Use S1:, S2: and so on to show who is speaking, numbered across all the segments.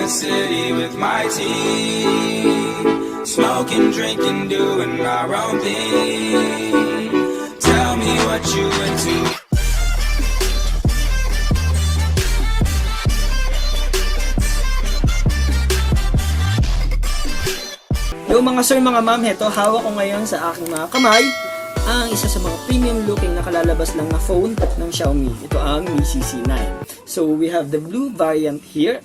S1: the city with my team, smoking, drinking, doing our own thing. Tell me what you into.
S2: Yo mga sir, mga ma'am, heto hawak ko ngayon sa aking mga kamay ang isa sa mga premium looking na kalalabas lang na phone ng Xiaomi. Ito ang Mi CC9. So we have the blue variant here.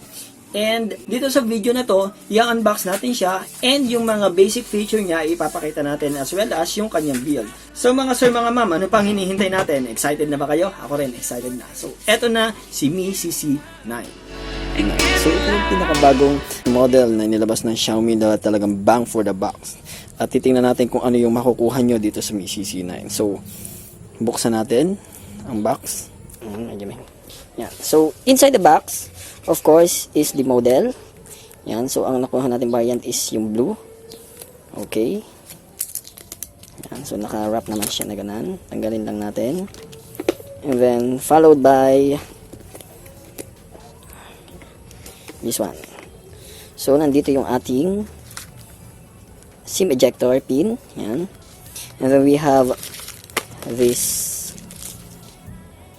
S2: And dito sa video na to, i-unbox natin siya and yung mga basic feature niya ipapakita natin as well as yung kanyang build. So mga sir, mga ma'am, ano pang hinihintay natin? Excited na ba kayo? Ako rin, excited na. So eto na si Mi CC9. So ito yung pinakabagong model na nilabas ng Xiaomi na talagang bang for the box. At titingnan natin kung ano yung makukuha nyo dito sa Mi CC9. So buksan natin ang box. Yan. So inside the box, of course, is the model. Yan. So ang nakuha natin variant is yung blue. Okay. Yan. So naka-wrap naman siya na ganan. Tanggalin lang natin. And then followed by this one. So nandito yung ating SIM ejector pin. Yan. And then we have this.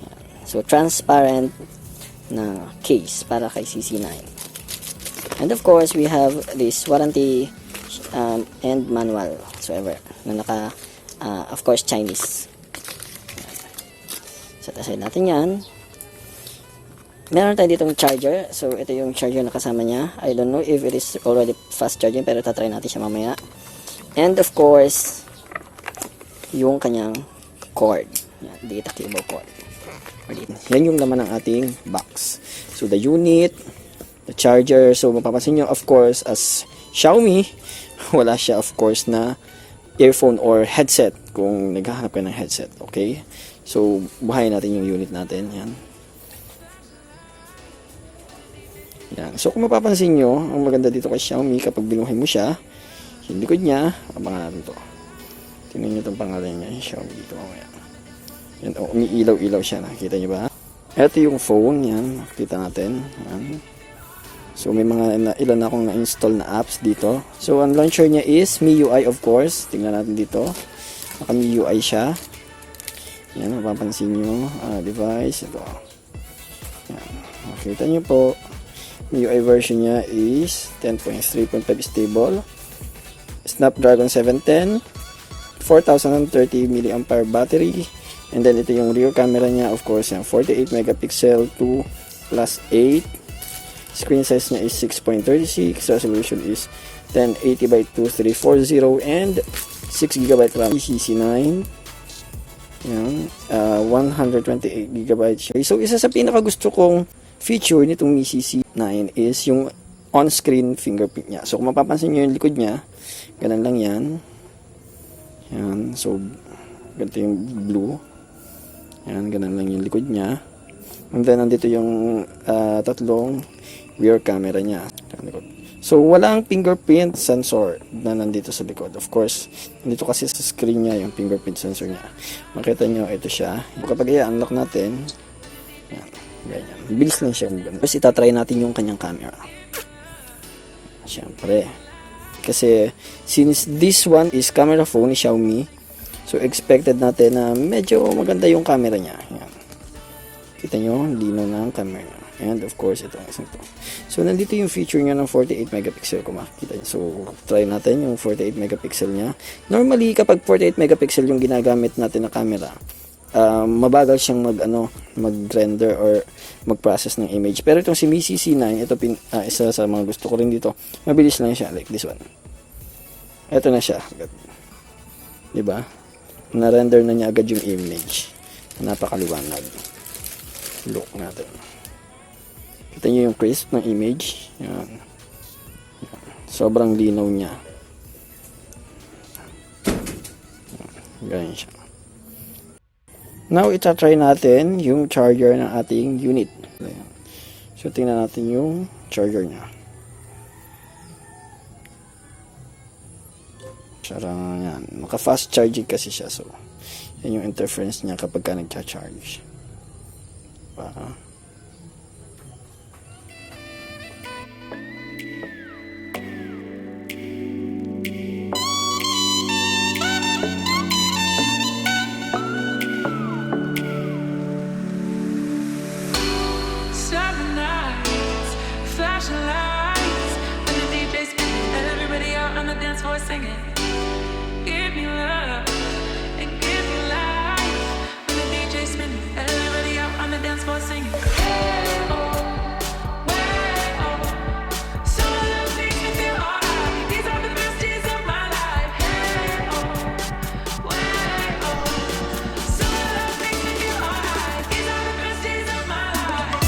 S2: Yan. So transparent na case para kay CC9. And of course, we have this warranty and manual whatsoever na naka of course Chinese. Set aside natin yan. Meron tayo ditong charger. So ito yung charger na kasama niya. I don't know if it is already fast charging, pero tatry natin siya mamaya. And of course, yung kanyang cord. Yan, data cable cord. Yan yung laman ng ating box. So the unit, the charger. So mapapansin nyo, of course, as Xiaomi, wala siya of course na earphone or headset kung naghahanap ka ng headset. Okay? So buhayin natin yung unit natin. Yan. Yan. So kung mapapansin nyo, ang maganda dito kay Xiaomi, kapag binuhay mo siya, yung likod niya, abangan natin to. Tingnan nyo itong pangalan niya, yung Xiaomi dito mamaya. Yan, oh, umiilaw-ilaw siya, nakikita nyo ba? Ito yung phone, yan, nakikita natin. Yan. So may mga ilan na akong na-install na apps dito. So ang launcher niya is MIUI, of course. Tingnan natin dito. Naka MIUI siya. Yan, mapapansin nyo, device, ito. Yan, nakikita nyo po. MIUI version niya is 10.3.5 stable. Snapdragon 710, 4030 mAh battery. And then ito yung rear camera niya, of course, yung 48 megapixel 2+8. Screen size niya is 6.36. Resolution is 1080 by 2340 and 6GB RAM. CC9. Yan, 128GB. So isa sa pinaka gusto kong feature nitong Mi CC9 is yung on-screen fingerprint niya. So kung mapapansin nyo yung likod niya, ganun lang yan. Yan. So ganito yung blue. Yan. Ganun lang yung likod niya. And then nandito yung tatlong rear camera niya. So walang fingerprint sensor na nandito sa likod. Of course, nandito kasi sa screen niya yung fingerprint sensor niya. Makita nyo, ito siya. Kapag i-unlock natin, yan. Ganyan. Bilis lang siya. Tapos itatry natin yung kanyang camera. Siyempre. Kasi since this one is camera phone ni Xiaomi, so expected natin na medyo maganda yung camera niya. Yan. Kita nyo, linaw na ang camera niya. And of course, ito ang isang to. So nandito yung feature niya ng 48 megapixel kung makikita nyo. So try natin yung 48 megapixel niya. Normally, kapag 48 megapixel yung ginagamit natin na camera, mabagal siyang mag-render or mag-process ng image. Pero itong si Mi CC9, ito isa sa mga gusto ko rin dito. Mabilis lang siya, like this one. Ito na siya. Diba? Na-render na niya agad yung image. Napakaliwanag. Look natin. Kita niyo yung crisp ng image. Yan. Sobrang linaw niya. Ganyan siya. Now, itatry natin yung charger ng ating unit. So, tingnan natin yung charger niya. Sarang yan. Maka-fast charging kasi siya. So, yan yung interference niya kapag ka nagcha-charge.
S1: floor singing. Give me love and give me life. When the DJ spinning, everybody out on the dance floor singing. Hey, oh, way, oh. So love makes me feel alright. These are the best days of my life. Hey, oh, way, oh. So love makes me feel alright. These are the best days of my life.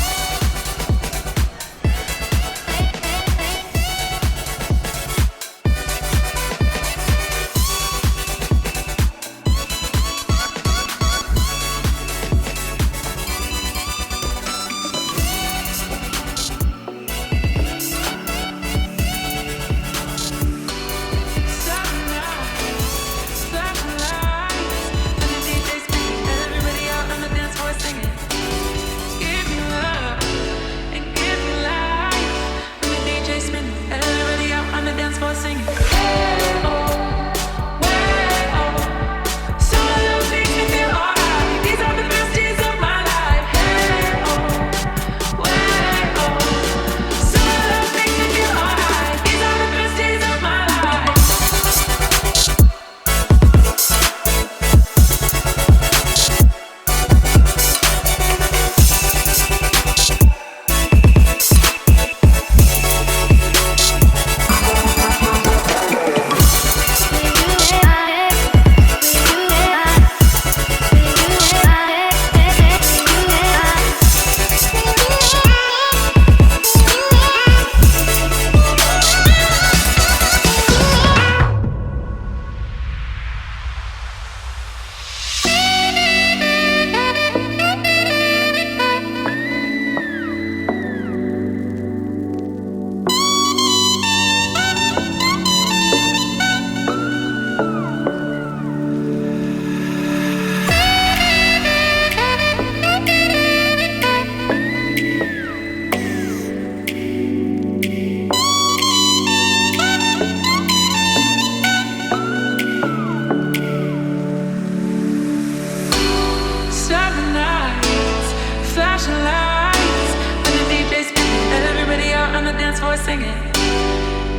S1: Singing,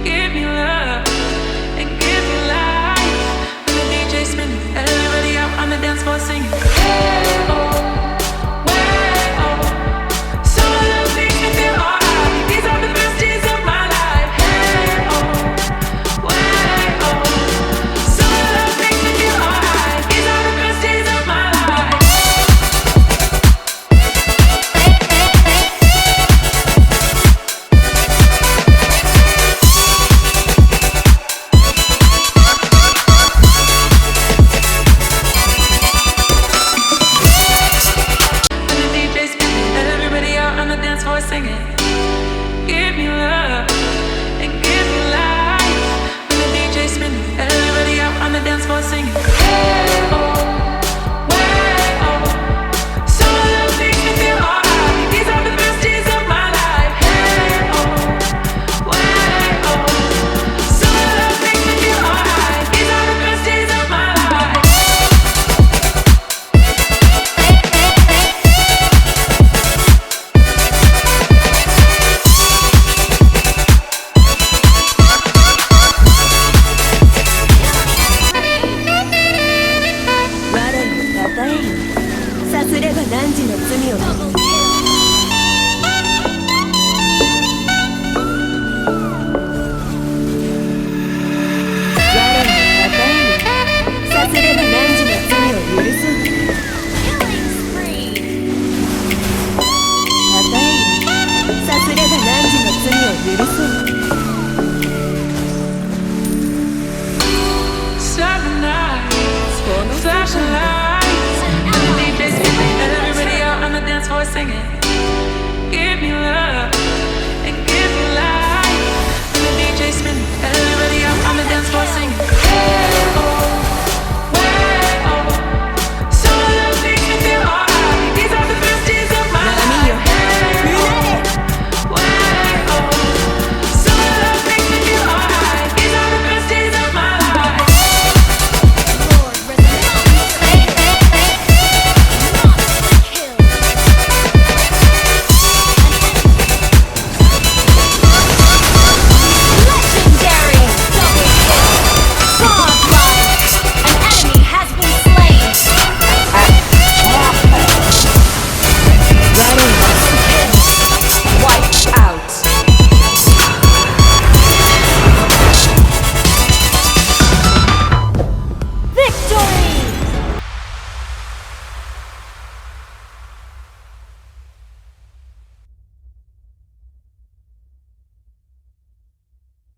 S1: give me love and give me life. When the DJ spinning, everybody out on the dance floor singing. Hey, oh, way, oh. So love makes me feel alright. These are the best days of my life. Hey, oh, way, oh. So love makes me feel alright. These are the best days of my life. Singing, give me love and give me life. When the DJ spinning, everybody out on the dance floor singing. Hey, oh, way, oh. So love makes me feel alright. These are the best days of my life. Hey, oh, way, oh. So love makes me feel alright. These are the best days of my life.